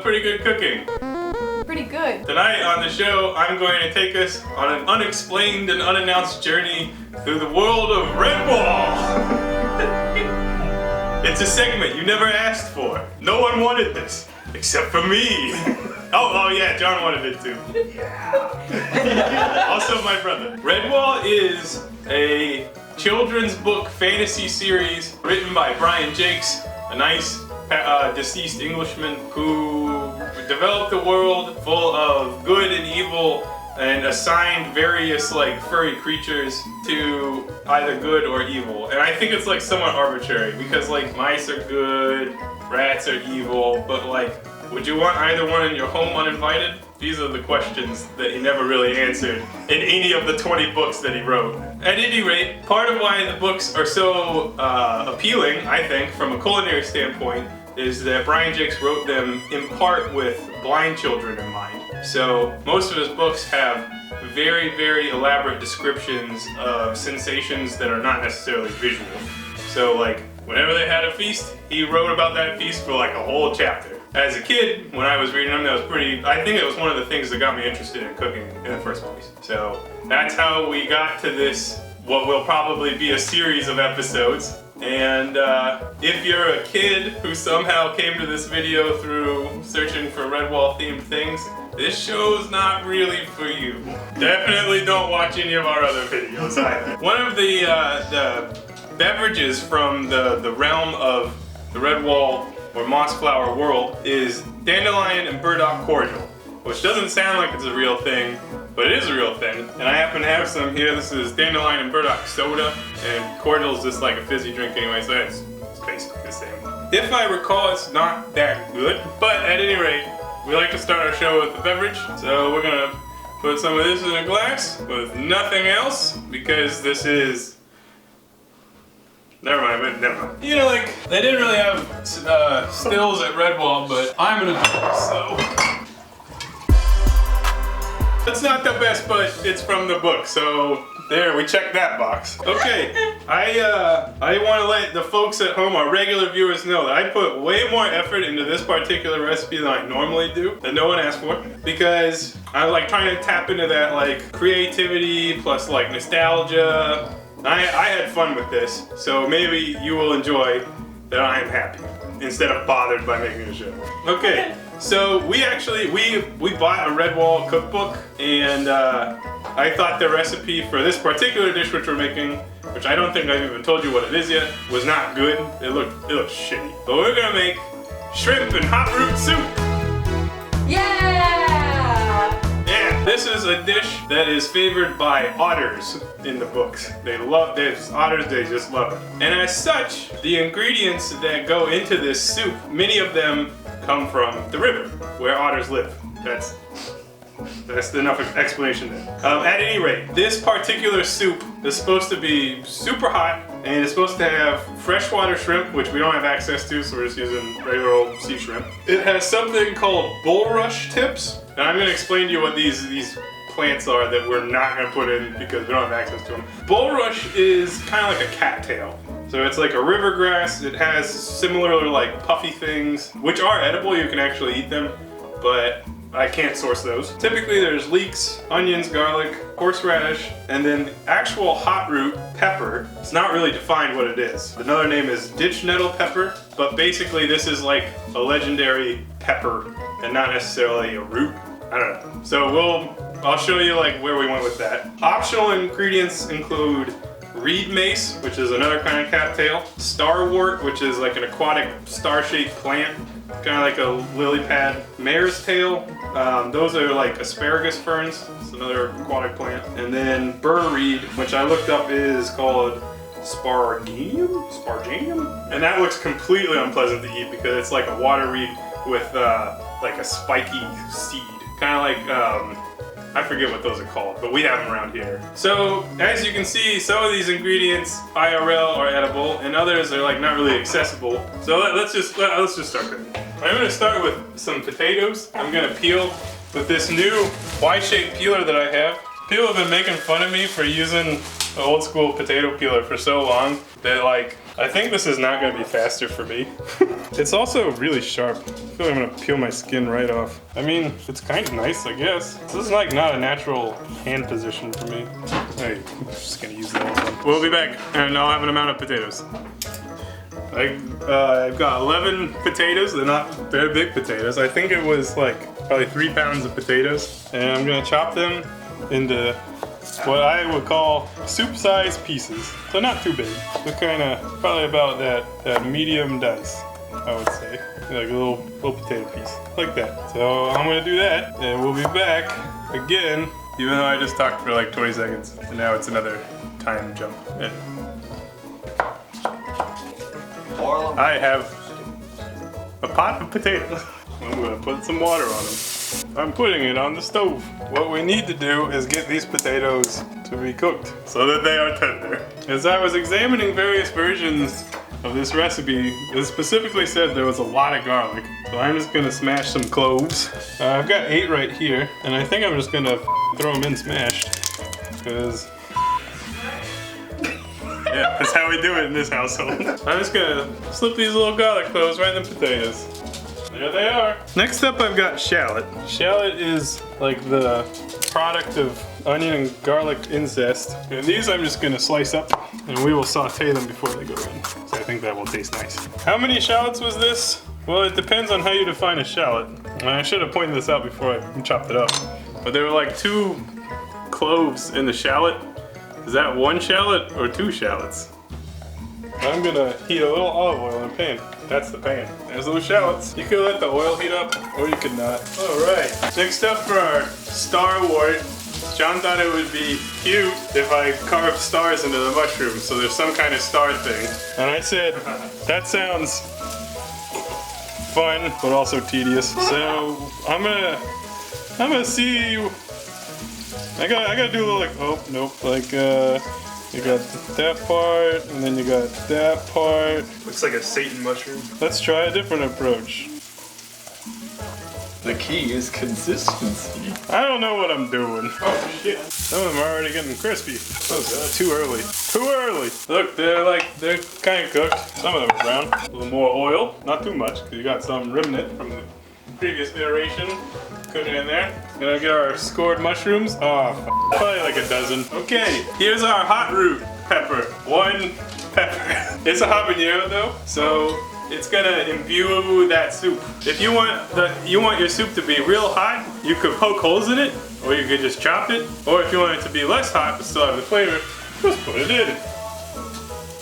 pretty good cooking. Pretty good. Tonight on the show, I'm going to take us on an unexplained and unannounced journey through the world of Redwall. It's a segment you never asked for. No one wanted this, except for me. Oh yeah, John wanted it too. Yeah. Also my brother. Redwall is a children's book fantasy series written by Brian Jakes, a nice deceased Englishman who developed a world full of good and evil and assigned various like furry creatures to either good or evil. And I think it's like somewhat arbitrary because like mice are good, rats are evil, but like would you want either one in your home uninvited? These are the questions that he never really answered in any of the 20 books that he wrote. At any rate, part of why the books are so appealing, I think, from a culinary standpoint, is that Brian Jakes wrote them in part with blind children in mind. So most of his books have very, very elaborate descriptions of sensations that are not necessarily visual. So like, whenever they had a feast, he wrote about that feast for like a whole chapter. As a kid, when I was reading them, I think it was one of the things that got me interested in cooking in the first place. So that's how we got to this, what will probably be a series of episodes. And if you're a kid who somehow came to this video through searching for Redwall themed things, this show's not really for you. Definitely don't watch any of our other videos either. One of the beverages from the realm of the Redwall or Mossflower world is dandelion and burdock cordial, which doesn't sound like it's a real thing, but it is a real thing. And I happen to have some here. This is dandelion and burdock soda, and cordial is just like a fizzy drink anyway, so it's basically the same. If I recall, it's not that good, but at any rate, we like to start our show with a beverage, so we're gonna put some of this in a glass with nothing else, because this is... Never mind. You know, like, they didn't really have stills at Redwall, but I'm an adult, so... It's not the best, but it's from the book, so there, we checked that box. Okay, I want to let the folks at home, our regular viewers, know that I put way more effort into this particular recipe than I normally do, that no one asked for, because I like trying to tap into that like creativity plus like nostalgia. I had fun with this, so maybe you will enjoy that I am happy instead of bothered by making a show. Okay, so we bought a Redwall cookbook, and I thought the recipe for this particular dish which we're making, which I don't think I've even told you what it is yet, was not good. It looked shitty. But we're gonna make shrimp and Hotroot soup. Yeah! This is a dish that is favored by otters in the books. There's otters, they just love it. And as such, the ingredients that go into this soup, many of them come from the river where otters live. That's enough explanation there. At any rate, this particular soup is supposed to be super hot, and it's supposed to have freshwater shrimp, which we don't have access to, so we're just using regular old sea shrimp. It has something called bulrush tips, and I'm going to explain to you what these plants are that we're not going to put in because we don't have access to them. Bulrush is kind of like a cattail. So it's like a river grass. It has similar like puffy things, which are edible. You can actually eat them, but I can't source those. Typically there's leeks, onions, garlic, horseradish, and then actual Hotroot pepper. It's not really defined what it is. Another name is ditch nettle pepper, but basically this is like a legendary pepper and not necessarily a root. I don't know. So I'll show you like where we went with that. Optional ingredients include reed mace, which is another kind of cattail, starwort, which is like an aquatic star-shaped plant, kind of like a lily pad, mare's tail, those are like asparagus ferns, it's another aquatic plant, and then burr reed, which I looked up is called sparganium, and that looks completely unpleasant to eat because it's like a water reed with like a spiky seed, kind of like I forget what those are called, but we have them around here. So, as you can see, some of these ingredients IRL are edible, and others are like not really accessible. So let's just start cooking. I'm gonna start with some potatoes. I'm gonna peel with this new Y-shaped peeler that I have. People have been making fun of me for using an old school potato peeler for so long that like I think this is not gonna be faster for me. It's also really sharp. I feel like I'm gonna peel my skin right off. I mean, it's kind of nice, I guess. This is like not a natural hand position for me. Hey, I'm just gonna use that one. We'll be back, and I'll have an amount of potatoes. I've got 11 potatoes. They're not very big potatoes. I think it was like probably 3 pounds of potatoes. And I'm gonna chop them into what I would call soup-sized pieces. So not too big. They're kind of probably about that medium dice, I would say. Like a little potato piece, like that. So I'm gonna do that, and we'll be back again. Even though I just talked for like 20 seconds, and now it's another time jump. Yeah. I have a pot of potatoes. I'm gonna put some water on them. I'm putting it on the stove. What we need to do is get these potatoes to be cooked so that they are tender. As I was examining various versions of this recipe, it specifically said there was a lot of garlic. So I'm just gonna smash some cloves. I've got 8 right here, and I think I'm just gonna throw them in smashed, because yeah, that's how we do it in this household. I'm just gonna slip these little garlic cloves right in the potatoes. There they are. Next up, I've got shallot. Shallot is like the product of onion and garlic incest. And these I'm just gonna slice up, and we will saute them before they go in. So I think that will taste nice. How many shallots was this? Well, it depends on how you define a shallot. And I should have pointed this out before I chopped it up. But there were like 2 cloves in the shallot. Is that 1 shallot or 2 shallots? I'm gonna heat a little olive oil in a pan. That's the pan. There's those shallots. You could let the oil heat up, or you could not. All right. Next up for our star wart, John thought it would be cute if I carved stars into the mushroom, so there's some kind of star thing. And I said, that sounds fun, but also tedious. So I'm gonna see. I gotta do a little like, oh nope, like you got that part, and then you got that part. Looks like a Satan mushroom. Let's try a different approach. The key is consistency. I don't know what I'm doing. Oh shit. Some of them are already getting crispy. Oh god, too early. Too early. Look, they're kind of cooked. Some of them are brown. A little more oil, not too much, because you got some remnant from the previous iteration. Cook it in there. Gonna get our scored mushrooms. Oh, probably like a dozen. Okay, here's our Hotroot pepper. 1 pepper. It's a habanero though, so it's gonna imbue that soup. If you want your soup to be real hot, you could poke holes in it, or you could just chop it. Or if you want it to be less hot but still have the flavor, just put it in.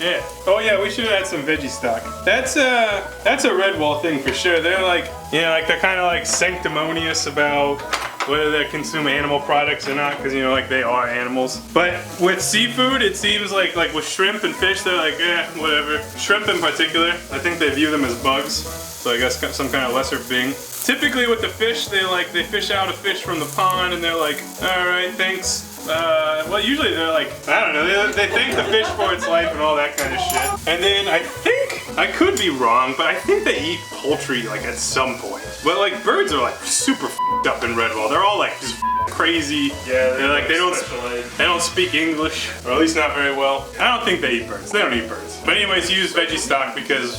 Yeah. Oh yeah, we should add some veggie stock. That's a Redwall thing for sure. They're like, like they're kind of like sanctimonious about whether they consume animal products or not, because like they are animals. But with seafood, it seems like with shrimp and fish, they're like, whatever. Shrimp in particular, I think they view them as bugs. So I guess some kind of lesser being. Typically with the fish, they fish out a fish from the pond, and they're like, all right, thanks. Well, usually they're like, I don't know, they thank the fish for its life and all that kind of shit. And then I think, I could be wrong, but I think they eat poultry like at some point. But like birds are like super f***ed up in Redwall. They're all like just crazy. Yeah, they're like they don't speak English, or at least not very well. I don't think they eat birds. They don't eat birds. But anyways, use veggie stock because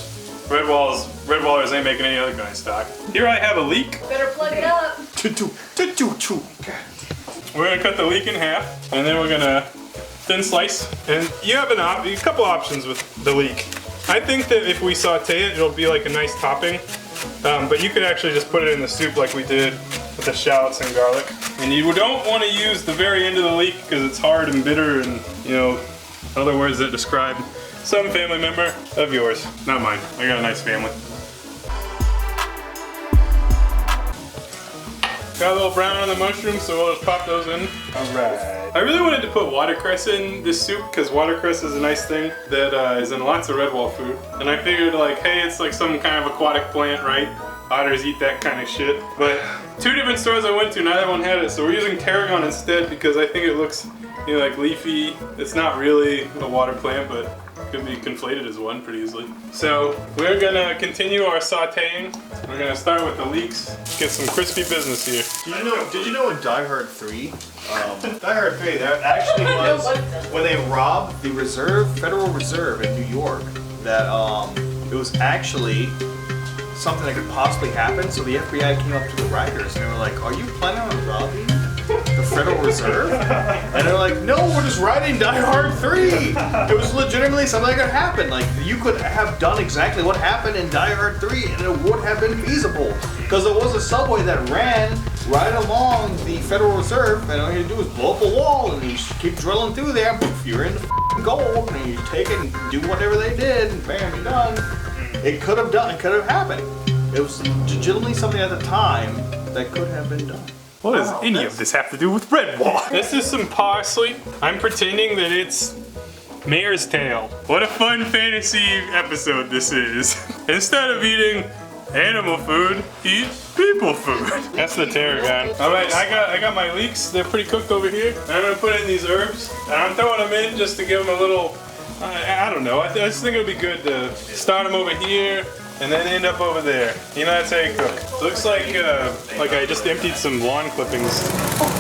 Redwallers ain't making any other kind of stock. Here I have a leek. Better plug it up. We're gonna cut the leek in half, and then we're gonna thin slice. And you have a couple options with the leek. I think that if we saute it, it'll be like a nice topping. But you could actually just put it in the soup like we did with the shallots and garlic. And you don't want to use the very end of the leek because it's hard and bitter, and other words that describe some family member of yours. Not mine. I got a nice family. Got a little brown on the mushrooms, so we'll just pop those in. Alright. I really wanted to put watercress in this soup because watercress is a nice thing that is in lots of Redwall food. And I figured like, hey, it's like some kind of aquatic plant, right? Otters eat that kind of shit. But 2 different stores I went to, neither one had it. So we're using Tarragon instead because I think it looks like leafy. It's not really a water plant, but Could be conflated as one pretty easily. So we're gonna continue our sauteing. We're gonna start with the leeks. Get some crispy business here. Did you know in Die Hard 3, Die Hard 3, that actually was when they robbed the Federal Reserve in New York, that it was actually something that could possibly happen, so the FBI came up to the writers and they were like, are you planning on robbing the Federal Reserve? And they're like, no, we're just writing Die Hard 3. It was legitimately something that could happen. Like, you could have done exactly what happened in Die Hard 3 and it would have been feasible. Because there was a subway that ran right along the Federal Reserve, and all you had to do was blow up a wall and you just keep drilling through there. If you're in the gold and you take it and do whatever they did, and bam, you're done. It could have happened. It was legitimately something at the time that could have been done. What does any of this have to do with Redwall? This is some parsley. I'm pretending that it's mare's tail. What a fun fantasy episode this is. Instead of eating animal food, eat people food. That's the Tarragon. All right, I got my leeks. They're pretty cooked over here. And I'm gonna put in these herbs. And I'm throwing them in just to give them a little, I don't know. I just think it would be good to start them over here and then end up over there. You know, that's how you cook. Looks like I just emptied some lawn clippings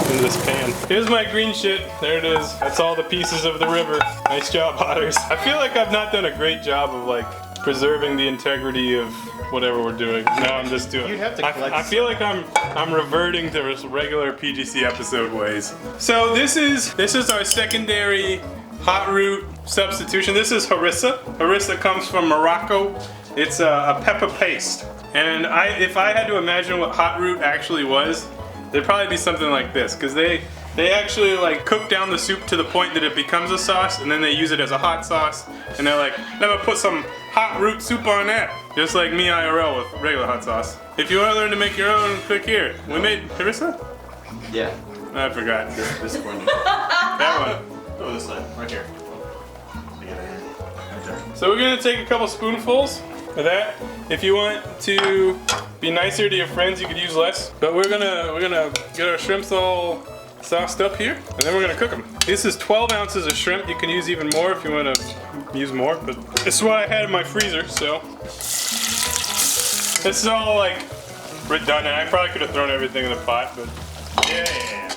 into this pan. Here's my green shit. There it is. That's all the pieces of the river. Nice job, otters. I feel like I've not done a great job of like preserving the integrity of whatever we're doing. No, I'm just doing. You have to collect. I feel like I'm reverting to regular PGC episode ways. So this is our secondary Hotroot substitution. This is harissa. Harissa comes from Morocco. It's a pepper paste. And if I had to imagine what Hotroot actually was, it'd probably be something like this, because they actually like cook down the soup to the point that it becomes a sauce, and then they use it as a hot sauce, and they're like, never put some Hotroot soup on that. Just like me IRL with regular hot sauce. If you want to learn to make your own, click here. We made harissa? Yeah. I forgot. This one. That one. Oh, this side. Right here. So we're gonna take a couple spoonfuls of that. If you want to be nicer to your friends, you could use less. But we're gonna get our shrimps all sauced up here, and then we're gonna cook them. This is 12 ounces of shrimp. You can use even more if you want to use more, but this is what I had in my freezer. So this is all like redundant. I probably could have thrown everything in the pot, but yeah.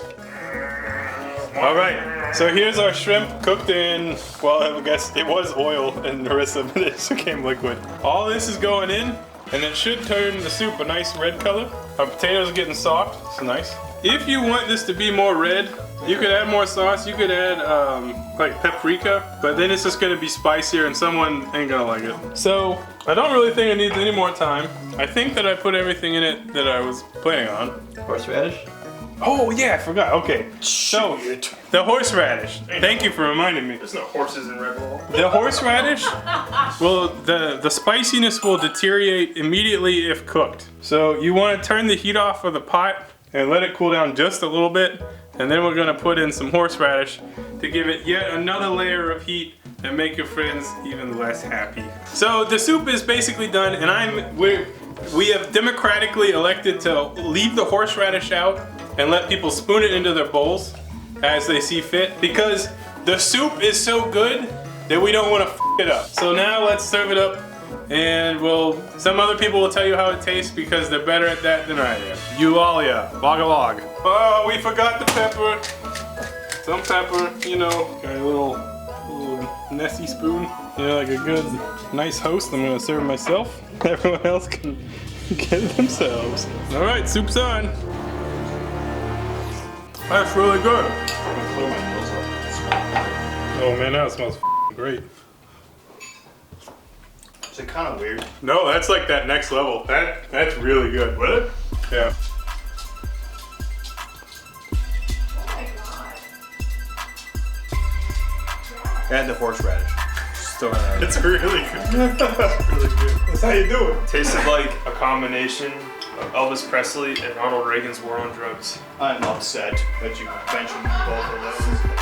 All right, so here's our shrimp cooked in, well, I guess it was oil and harissa, but it just became liquid. All this is going in, and it should turn the soup a nice red color. Our potatoes are getting soft, it's nice. If you want this to be more red, you could add more sauce. You could add like paprika, but then it's just gonna be spicier and someone ain't gonna like it. So I don't really think it needs any more time. I think that I put everything in it that I was planning on. Horseradish? Oh yeah, I forgot. Okay, so the horseradish. Thank you for reminding me. There's no horses in Redwall. The horseradish, well, the spiciness will deteriorate immediately if cooked. So you want to turn the heat off of the pot and let it cool down just a little bit, and then we're gonna put in some horseradish to give it yet another layer of heat and make your friends even less happy. So the soup is basically done, and we have democratically elected to leave the horseradish out and let people spoon it into their bowls as they see fit, because the soup is so good that we don't want to f it up. So now let's serve it up, and some other people will tell you how it tastes because they're better at that than I am. Eulalia, log a log. Oh, we forgot the pepper. Some pepper, you know, got a little Nessie spoon. You know, like a good, nice host. I'm gonna serve myself. Everyone else can get it themselves. All right, soup's on. That's really good. Oh man, that smells great. Is it kind of weird? No, that's like that next level. That's really good. Really? Yeah. Oh my god. And the horseradish. Still in there. It's really good. That's really good. That's how you do it. Tasted like a combination of Elvis Presley and Ronald Reagan's War on Drugs. I'm upset that you mentioned both of those.